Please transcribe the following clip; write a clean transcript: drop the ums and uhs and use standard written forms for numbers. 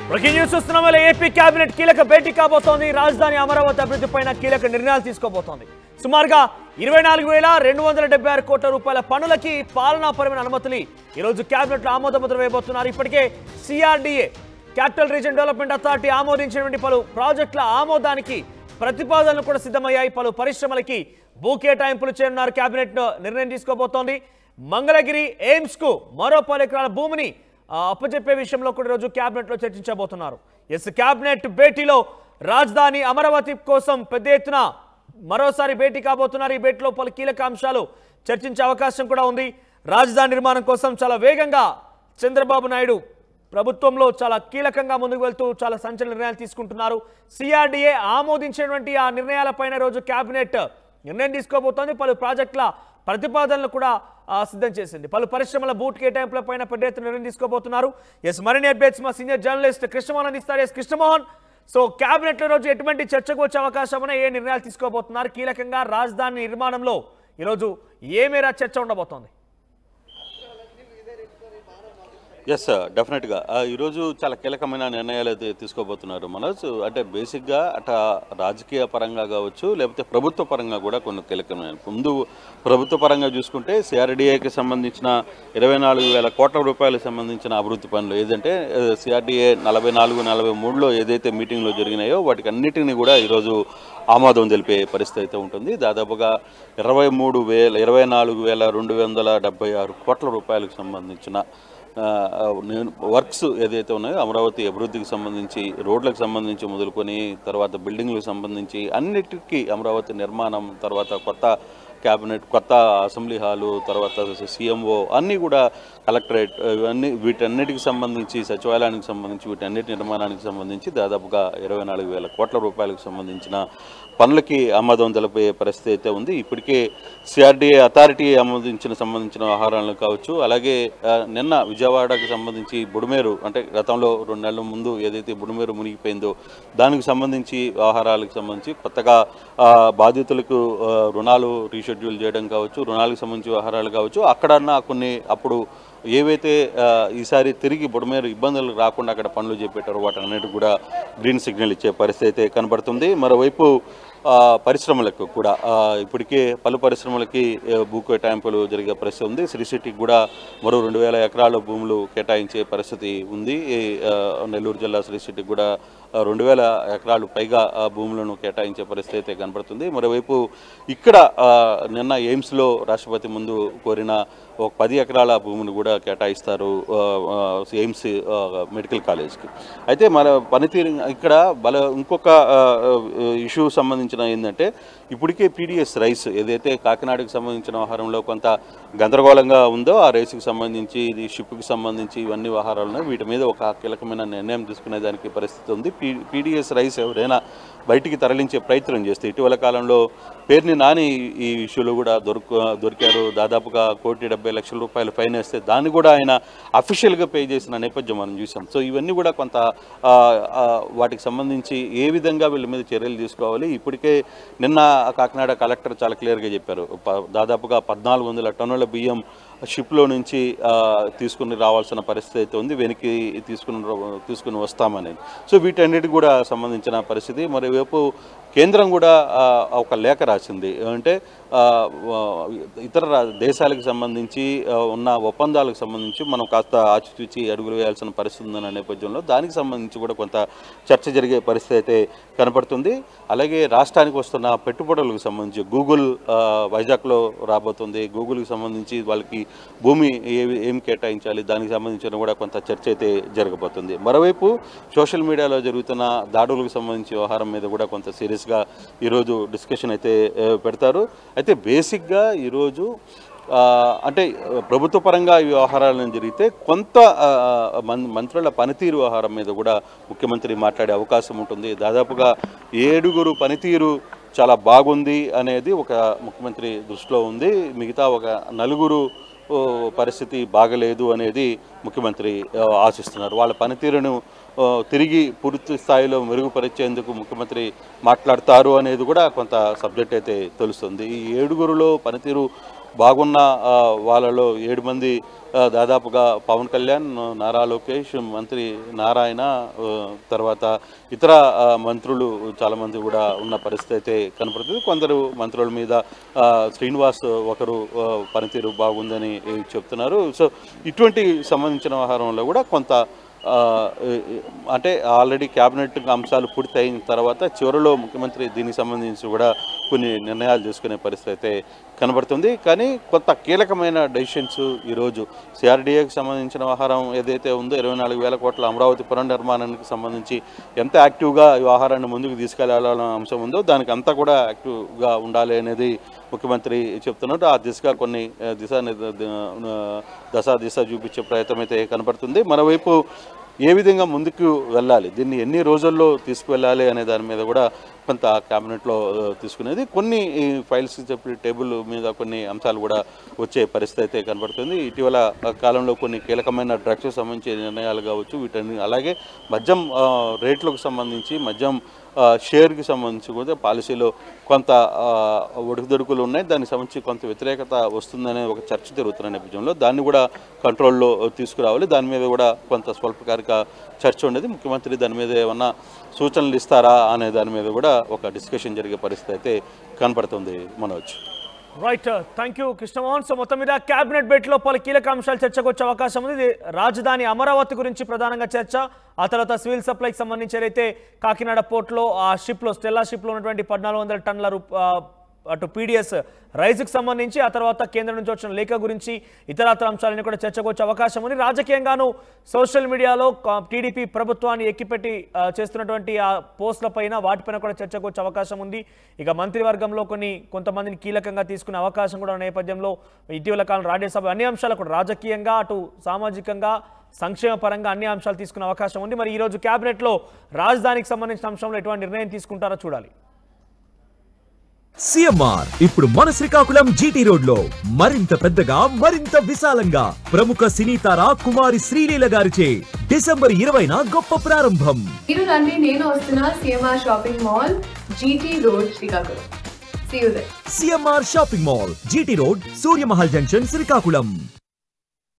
Breaking news చూస్తున్నాం. AP cabinet కీలక భేటీ కాబోతోంది. రాజధాని అమరావతి అభివృద్ధిపైన కీలక నిర్ణయాలు తీసుకోబోతోంది. సుమారుగా 24,276 కోట్ల రూపాయల పనులకి పాలనాపరమైన అనుమతులు ఈరోజు కేబినెట్లో ఆమోదముద్ర వేయబోతున్నారు. ఇప్పటికే CRDA capital region development authority ఆమోదించినటువంటి పలు ప్రాజెక్టుల ఆమోదానికి ప్రతిపాదనలు కూడా సిద్ధమయ్యాయి. పలు పరిశ్రమలకి భూ కేటాయింపులు చేయనున్నారు. కేబినెట్ నిర్ణయం తీసుకోబోతోంది. మంగళగిరి ఎయిమ్స్ కు మరో 10 ఎకరాల భూమిని అప్పచెప్పే విషయంలో కూడా రోజు కేబినెట్ లో చర్చించబోతున్నారు. కేబినెట్ భేటీలో రాజధాని అమరావతి కోసం పెద్ద ఎత్తున మరోసారి భేటీ కాబోతున్నారు. ఈ భేటీలో పలు కీలక అంశాలు చర్చించే అవకాశం కూడా ఉంది. రాజధాని నిర్మాణం కోసం చాలా వేగంగా చంద్రబాబు నాయుడు ప్రభుత్వంలో చాలా కీలకంగా ముందుకు వెళ్తూ చాలా సంచలన నిర్ణయాలు తీసుకుంటున్నారు. సిఆర్డీఏ ఆమోదించినటువంటి ఆ నిర్ణయాలపైన రోజు కేబినెట్ నిర్ణయం తీసుకోబోతోంది. పలు ప్రాజెక్టుల ప్రతిపాదనలు కూడా సిద్ధం చేసింది. పలు పరిశ్రమల బూట్ కేటాయింపుల పైన పెద్ద ఎత్తున నిర్ణయం తీసుకోబోతున్నారు. మరిన్ని అప్డేట్స్ మా సీనియర్ జర్నలిస్ట్ కృష్ణమోహన్ అందిస్తారు. కృష్ణమోహన్, సో కేబినెట్ లో రోజు ఎటువంటి చర్చకు వచ్చే అవకాశం ఉన్నాయి? ఏ నిర్ణయాలు తీసుకోబోతున్నారు? కీలకంగా రాజధాని నిర్మాణంలో ఈరోజు ఏ మేర చర్చ ఉండబోతోంది? ఎస్, డెఫినెట్గా ఈరోజు చాలా కీలకమైన నిర్ణయాలు అయితే తీసుకోబోతున్నారు మనోజ్. అంటే బేసిక్గా రాజకీయ పరంగా కావచ్చు, లేకపోతే ప్రభుత్వ పరంగా కూడా కొన్ని కీలకమైన. ముందు ప్రభుత్వ పరంగా చూసుకుంటే సిఆర్డీఏకి సంబంధించిన 24,000 కోట్ల రూపాయలకు సంబంధించిన అభివృద్ధి పనులు ఏదంటే సిఆర్డీఏ 44-43లో ఏదైతే మీటింగ్లో జరిగినాయో వాటికి అన్నిటిని కూడా ఈరోజు ఆమోదం తెలిపే పరిస్థితి అయితే ఉంటుంది. దాదాపుగా 24,276 కోట్ల రూపాయలకు సంబంధించిన వర్క్స్ ఏదైతే ఉన్నాయో అమరావతి అభివృద్ధికి సంబంధించి, రోడ్లకు సంబంధించి మొదలుకొని తర్వాత బిల్డింగ్లకు సంబంధించి అన్నిటికీ అమరావతి నిర్మాణం, తర్వాత కొత్త క్యాబినెట్, కొత్త అసెంబ్లీ హాలు, తర్వాత సీఎంఓ అన్నీ కూడా కలెక్టరేట్, ఇవన్నీ వీటన్నిటికి సంబంధించి, సచివాలయానికి సంబంధించి, వీటన్నిటి నిర్మాణానికి సంబంధించి దాదాపుగా 24,000 కోట్ల రూపాయలకు సంబంధించిన పనులకి ఆమోదం తెలిపే పరిస్థితి అయితే ఉంది. ఇప్పటికే సిఆర్డీఏ అథారిటీ సంబంధించిన ఆహారాలను కావచ్చు, అలాగే నిన్న విజయవాడకు సంబంధించి బుడమేరు, అంటే గతంలో 2 నెలల ముందు ఏదైతే బుడమేరు మునిగిపోయిందో దానికి సంబంధించి ఆహారాలకు సంబంధించి కొత్తగా బాధితులకు రుణాలు రీషెడ్యూల్ చేయడం కావచ్చు, రుణాలకు సంబంధించి ఆహారాలు కావచ్చు, అక్కడన్నా కొన్ని అప్పుడు ఏవైతే ఈసారి తిరిగి బుడమేరు ఇబ్బందులు రాకుండా అక్కడ పనులు చేపట్టారో వాటన్నిటికి కూడా గ్రీన్ సిగ్నల్ ఇచ్చే పరిస్థితి అయితే కనబడుతుంది. మరోవైపు పరిశ్రమలకు కూడా ఇప్పటికే పలు పరిశ్రమలకి భూ కేటాయింపులు జరిగే పరిస్థితి ఉంది. శ్రీ సిటీకి కూడా మరో 2,000 ఎకరాల భూములు కేటాయించే పరిస్థితి ఉంది. నెల్లూరు జిల్లా శ్రీ సిటీకి కూడా 2,000 ఎకరాలు పైగా భూములను కేటాయించే పరిస్థితి అయితే కనబడుతుంది. మరోవైపు ఇక్కడ నిన్న ఎయిమ్స్లో రాష్ట్రపతి ముందు కోరిన ఒక 10 ఎకరాల భూమిని కూడా కేటాయిస్తారు ఎయిమ్స్ మెడికల్ కాలేజ్కి. అయితే మన పనితీరు ఇక్కడ ఇంకొక ఇష్యూ సంబంధించిన ఏంటంటే ఇప్పటికే పీడిఎస్ రైస్ ఏదైతే కాకినాడకు సంబంధించిన ఆహారంలో కొంత గందరగోళంగా ఉందో ఆ రైస్కి సంబంధించి, ఇది షిప్కి సంబంధించి ఇవన్నీ ఆహారాలను వీటి మీద ఒక కీలకమైన నిర్ణయం తీసుకునే దానికి పరిస్థితి ఉంది. పీడిఎస్ రైస్ ఎవరైనా బయటికి తరలించే ప్రయత్నం చేస్తే ఇటీవల కాలంలో పేరుని నాని ఈ ఇష్యూలో కూడా దొరికారు. దాదాపుగా 1,70,00,000 రూపాయలు ఫైన్ వేస్తే దాన్ని కూడా ఆయన అఫీషియల్గా పే చేసిన నేపథ్యం మనం చూసాం. సో ఇవన్నీ కూడా కొంత వాటికి సంబంధించి ఏ విధంగా వీళ్ళ మీద చర్యలు తీసుకోవాలి. ఇప్పటికే నిన్న కాకినాడ కలెక్టర్ చాలా క్లియర్గా చెప్పారు, దాదాపుగా 1,400 టన్నుల బియ్యం షిప్లో నుంచి తీసుకుని రావాల్సిన పరిస్థితి అయితే ఉంది, వెనక్కి తీసుకుని వస్తామని. సో వీటన్నిటికి కూడా సంబంధించిన పరిస్థితి. మరోవైపు కేంద్రం కూడా ఒక లేఖ రాసింది, అంటే ఇతర దేశాలకు సంబంధించి ఉన్న ఒప్పందాలకు సంబంధించి మనం కాస్త ఆచితూచి అడుగులు వేయాల్సిన పరిస్థితి ఉందన్న నేపథ్యంలో దానికి సంబంధించి కూడా కొంత చర్చ జరిగే పరిస్థితి అయితే కనపడుతుంది. అలాగే రాష్ట్రానికి వస్తున్న పెట్టుబడులకు సంబంధించి గూగుల్ వైజాగ్లో రాబోతుంది. గూగుల్కి సంబంధించి వాళ్ళకి భూమి ఏం కేటాయించాలి దానికి సంబంధించిన కూడా కొంత చర్చ అయితే జరగబోతుంది. మరోవైపు సోషల్ మీడియాలో జరుగుతున్న దాడులకు సంబంధించి వ్యవహారం మీద కూడా కొంత సీరియస్గా ఈరోజు డిస్కషన్ అయితే పెడతారు. అయితే బేసిక్గా ఈరోజు అంటే ప్రభుత్వ పరంగా ఈ వ్యవహారాలను జరిగితే కొంత మంత్రుల పనితీరు వ్యవహారం మీద కూడా ముఖ్యమంత్రి మాట్లాడే అవకాశం ఉంటుంది. దాదాపుగా 7 పనితీరు చాలా బాగుంది అనేది ఒక ముఖ్యమంత్రి దృష్టిలో ఉంది. మిగతా ఒక 4 పరిస్థితి బాగలేదు అనేది ముఖ్యమంత్రి ఆశిస్తున్నారు. వాళ్ళ పనితీరును తిరిగి పూర్తి స్థాయిలో మెరుగుపరిచేందుకు ముఖ్యమంత్రి మాట్లాడతారు అనేది కూడా కొంత సబ్జెక్ట్ అయితే తెలుస్తుంది. ఈ 7 పనితీరు బాగున్న వాళ్ళలో 7 మంది దాదాపుగా పవన్ కళ్యాణ్, నారా లోకేష్, మంత్రి నారాయణ, తర్వాత ఇతర మంత్రులు చాలామంది కూడా ఉన్న పరిస్థితి అయితే కనపడుతుంది. కొందరు మంత్రుల మీద శ్రీనివాస్ ఒకరు పనితీరు బాగుందని చెప్తున్నారు. సో ఇటువంటి సంబంధించిన వ్యవహారంలో కూడా కొంత అంటే ఆల్రెడీ క్యాబినెట్ అంశాలు పూర్తయిన తర్వాత చివరిలో ముఖ్యమంత్రి దీనికి సంబంధించి కూడా కొన్ని నిర్ణయాలు తీసుకునే పరిస్థితి అయితే కనబడుతుంది. కానీ కొంత కీలకమైన డెసిషన్స్ ఈరోజు సిఆర్డీఏకి సంబంధించిన వ్యవహారం ఏదైతే ఉందో 24,000 కోట్ల అమరావతి పునర్నిర్మాణానికి సంబంధించి ఎంత యాక్టివ్గా ఈ వ్యవహారాన్ని ముందుకు తీసుకెళ్లాలన్న అంశం ఉందో దానికి అంతా కూడా యాక్టివ్గా ఉండాలి అనేది ముఖ్యమంత్రి చెప్తున్నారు. ఆ దిశగా కొన్ని దిశ చూపించే ప్రయత్నం అయితే కనబడుతుంది. మరోవైపు ఏ విధంగా ముందుకు వెళ్ళాలి, దీన్ని ఎన్ని రోజుల్లో తీసుకువెళ్ళాలి అనే దాని మీద కూడా కొంత క్యాబినెట్లో తీసుకునేది. కొన్ని ఫైల్స్ చెప్పి టేబుల్ మీద కొన్ని అంశాలు కూడా వచ్చే పరిస్థితి అయితే కనబడుతుంది. ఇటీవల కాలంలో కొన్ని కీలకమైన డ్రగ్స్కి సంబంధించిన నిర్ణయాలు కావచ్చు, వీటన్ని అలాగే మద్యం రేట్లకు సంబంధించి మద్యం షేర్కి సంబంధించి కూడా పాలసీలో కొంత ఒడుకుదొడుకులు ఉన్నాయి. దానికి సంబంధించి కొంత వ్యతిరేకత వస్తుందనే ఒక చర్చ జరుగుతున్న నేపథ్యంలో దాన్ని కూడా కంట్రోల్లో తీసుకురావాలి. దాని మీద కూడా కొంత స్వల్పకాలిక చర్చ ఉండేది. ముఖ్యమంత్రి దాని మీద ఏమన్నా సూచనలు ఇస్తారా అనే దాని మీద కూడా ఒక డిస్కషన్ జరిగే పరిస్థితి అయితే కనపడుతుంది. Manoj. Right, thank you Krishnamohan. So మొత్తం మీద క్యాబినెట్ భేటీలో పలు కీలక అంశాలు చర్చకు వచ్చే అవకాశం ఉంది. రాజధాని అమరావతి గురించి ప్రధానంగా చర్చ, ఆ తర్వాత సివిల్ సప్లైకి సంబంధించి ఏదైతే కాకినాడ పోర్ట్లో ఆ షిప్లో స్టెల్లా షిప్లో ఉన్నటువంటి 1400 టన్నుల అటు పీడిఎస్ రైజ్కి సంబంధించి, ఆ తర్వాత కేంద్రం నుంచి వచ్చిన లేఖ గురించి ఇతరత్ర అంశాలన్నీ కూడా చర్చకు వచ్చే అవకాశం ఉంది. రాజకీయంగాను సోషల్ మీడియాలో టీడీపీ ప్రభుత్వాన్ని ఎక్కిపెట్టి చేస్తున్నటువంటి ఆ పోస్టులపైన వాటిపైన కూడా చర్చకు వచ్చే అవకాశం ఉంది. ఇక మంత్రివర్గంలో కొంతమందిని కీలకంగా తీసుకునే అవకాశం కూడా నేపథ్యంలో ఇటీవల కాలం రాజ్యసభ అన్ని అంశాలు కూడా రాజకీయంగా అటు సామాజికంగా సంక్షేమ పరంగా అన్ని అంశాలు తీసుకునే అవకాశం ఉంది. మరి ఈరోజు క్యాబినెట్లో రాజధానికి సంబంధించిన అంశంలో ఎటువంటి నిర్ణయం తీసుకుంటారో చూడాలి. సిఎంఆర్ ఇప్పుడు మన శ్రీకాకుళం జీటీ రోడ్ లో మరింత పెద్దగా మరింత విశాలంగా ప్రముఖ సినీ తార కుమారి శ్రీలీల గారిచే డిసెంబర్ 20న గొప్ప ప్రారంభం. మీరు రండి, నేను వస్తున్నా CMR shopping mall GT road Srikakulam. See you there. CMR shopping mall GT road Surya Mahal junction Srikakulam.